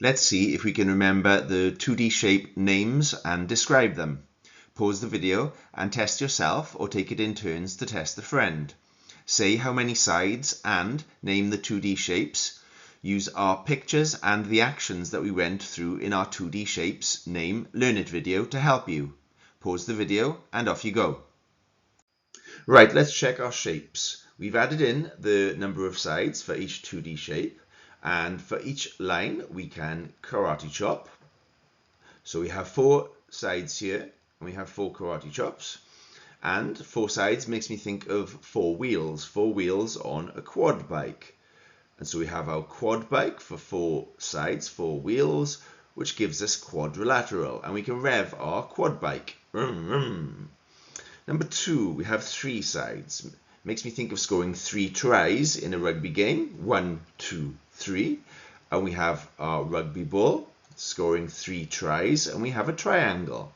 Let's see if we can remember the 2D shape names and describe them. Pause the video and test yourself or take it in turns to test a friend. Say how many sides and name the 2D shapes. Use our pictures and the actions that we went through in our 2D shapes name Learn It video to help you. Pause the video and off you go. Right, let's check our shapes. We've added in the number of sides for each 2D shape, and for each line we can karate chop. So we have 4 sides here and we have 4 karate chops, and 4 sides makes me think of 4 wheels on a quad bike. And so we have our quad bike for 4 sides, 4 wheels, which gives us quadrilateral, and we can rev our quad bike. Vroom, vroom. Number 2, we have 3 sides. Makes me think of scoring 3 tries in a rugby game. 1, 2, 3. And we have our rugby ball, scoring 3 tries, and we have a triangle.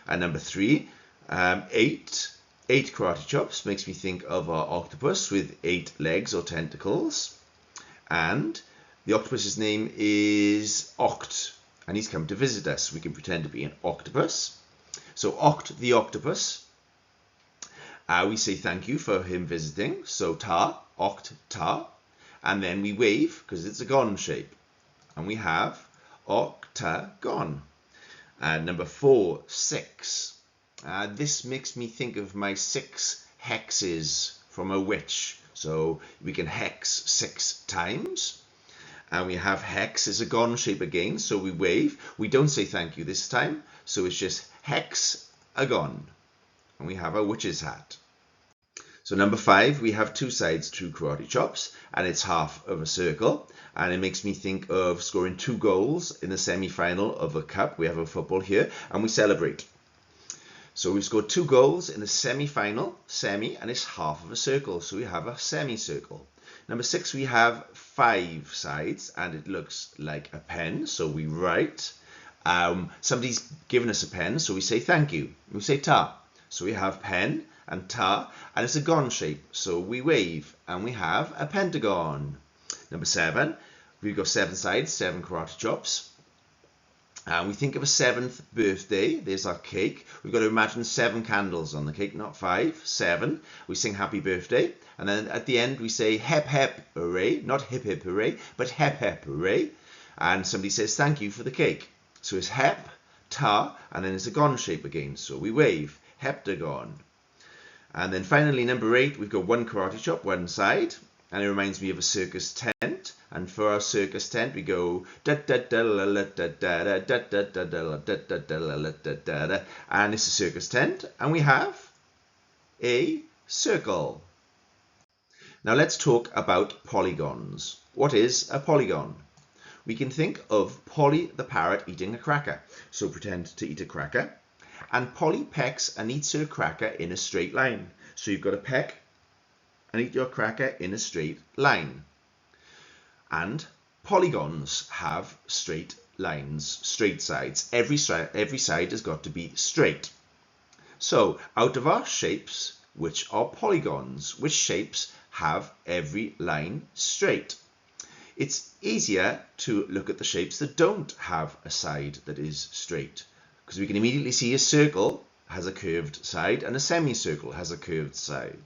And number 3, 8 karate chops. Makes me think of our octopus with 8 legs or tentacles. And the octopus's name is Oct, and he's come to visit us. We can pretend to be an octopus. So Oct the octopus. We say thank you for him visiting. So ta, Oct ta. And then we wave because it's a gon shape. And we have octagon. And number 4, 6. This makes me think of my 6 hexes from a witch. So we can hex 6 times. And we have hex is a gon shape again. So we wave. We don't say thank you this time. So it's just hexagon. And we have a witch's hat. So number 5, we have 2 sides, 2 karate chops, and it's half of a circle. And it makes me think of scoring 2 goals in the semi-final of a cup. We have a football here, and we celebrate. So we scored 2 goals in the semi-final, and it's half of a circle. So we have a semicircle. Number 6, we have 5 sides, and it looks like a pen. So we write. Somebody's given us a pen, so we say thank you. We say ta. So we have pen and ta, and it's a gon shape. So we wave, and we have a pentagon. Number 7, we've got 7 sides, 7 karate chops. And we think of a 7th birthday. There's our cake. We've got to imagine 7 candles on the cake, not 5, 7. We sing happy birthday. And then at the end, we say hep hep hooray, not hip hip hooray, but hep hep hooray. And somebody says thank you for the cake. So it's hep, ta, and then it's a gon shape again. So we wave, heptagon. And then finally, number 8, we've got 1 karate chop, 1 side, and it reminds me of a circus tent. And for our circus tent, we go da da da la la da da da da da da da da da da da da da, and it's a circus tent, and we have a circle. Now let's talk about polygons. What is a polygon? We can think of Polly the parrot eating a cracker. So pretend to eat a cracker. And Polly pecks and eats her cracker in a straight line. So you've got to peck and eat your cracker in a straight line. And polygons have straight lines, straight sides. Every side has got to be straight. So out of our shapes, which are polygons, which shapes have every line straight? It's easier to look at the shapes that don't have a side that is straight, because we can immediately see a circle has a curved side and a semicircle has a curved side.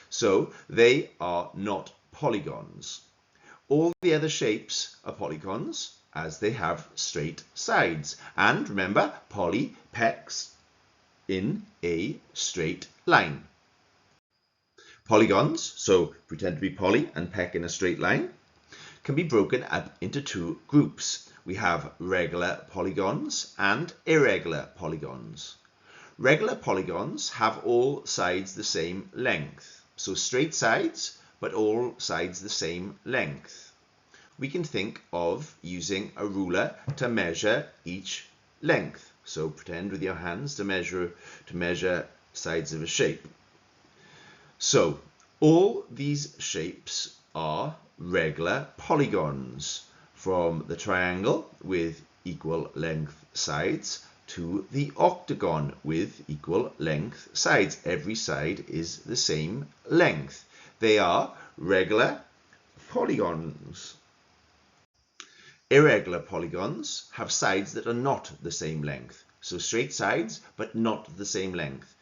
So they are not polygons. All the other shapes are polygons as they have straight sides. And remember, Polly pecks in a straight line. Polygons, so pretend to be Polly and peck in a straight line, can be broken up into 2 groups. We have regular polygons and irregular polygons. Regular polygons have all sides the same length. So straight sides, but all sides the same length. We can think of using a ruler to measure each length. So pretend with your hands to measure sides of a shape. So all these shapes are regular polygons, from the triangle with equal length sides to the octagon with equal length sides. Every side is the same length. They are regular polygons. Irregular polygons have sides that are not the same length. So straight sides, but not the same length.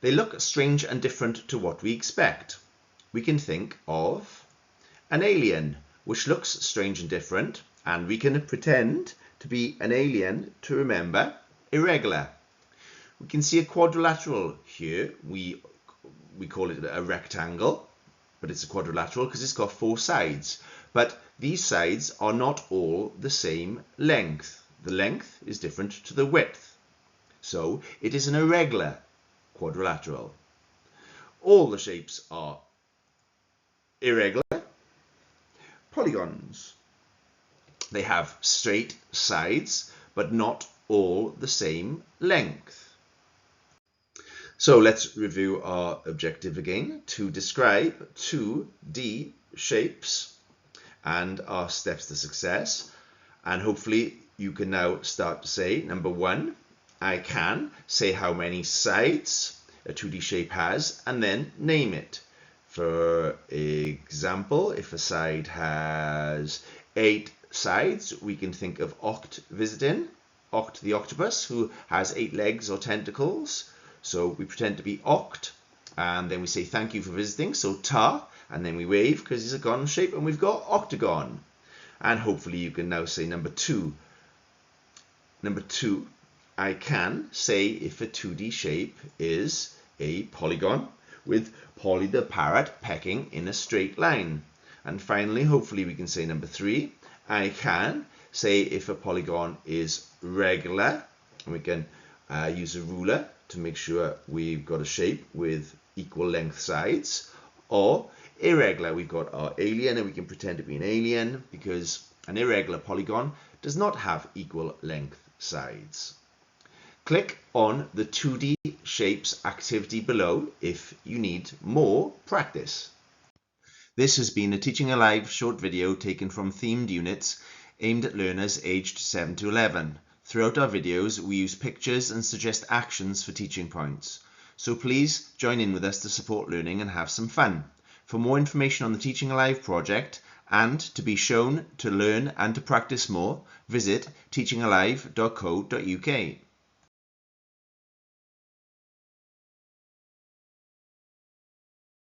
They look strange and different to what we expect. We can think of an alien, which looks strange and different, and we can pretend to be an alien to remember irregular. We can see a quadrilateral here. We call it a rectangle, but it's a quadrilateral because it's got 4 sides. But these sides are not all the same length. The length is different to the width. So it is an irregular quadrilateral. All the shapes are irregular polygons. They have straight sides, but not all the same length. So let's review our objective again to describe 2D shapes and our steps to success. And hopefully you can now start to say, number 1, I can say how many sides a 2D shape has and then name it. For example, if a side has 8 sides, we can think of Oct visiting, Oct the octopus, who has 8 legs or tentacles. So we pretend to be Oct, and then we say thank you for visiting, so ta, and then we wave because it's a gon shape, and we've got octagon. And hopefully you can now say number 2. Number 2, I can say if a 2D shape is a polygon with Polly the parrot pecking in a straight line. And finally, hopefully we can say number 3, I can say if a polygon is regular, and we can use a ruler to make sure we've got a shape with equal length sides, or irregular, we've got our alien and we can pretend to be an alien because an irregular polygon does not have equal length sides. Click on the 2D shapes activity below if you need more practice. This has been a Teaching Alive short video taken from themed units aimed at learners aged 7 to 11. Throughout our videos, we use pictures and suggest actions for teaching points. So please join in with us to support learning and have some fun. For more information on the Teaching Alive project and to be shown to learn and to practice more, visit teachingalive.co.uk.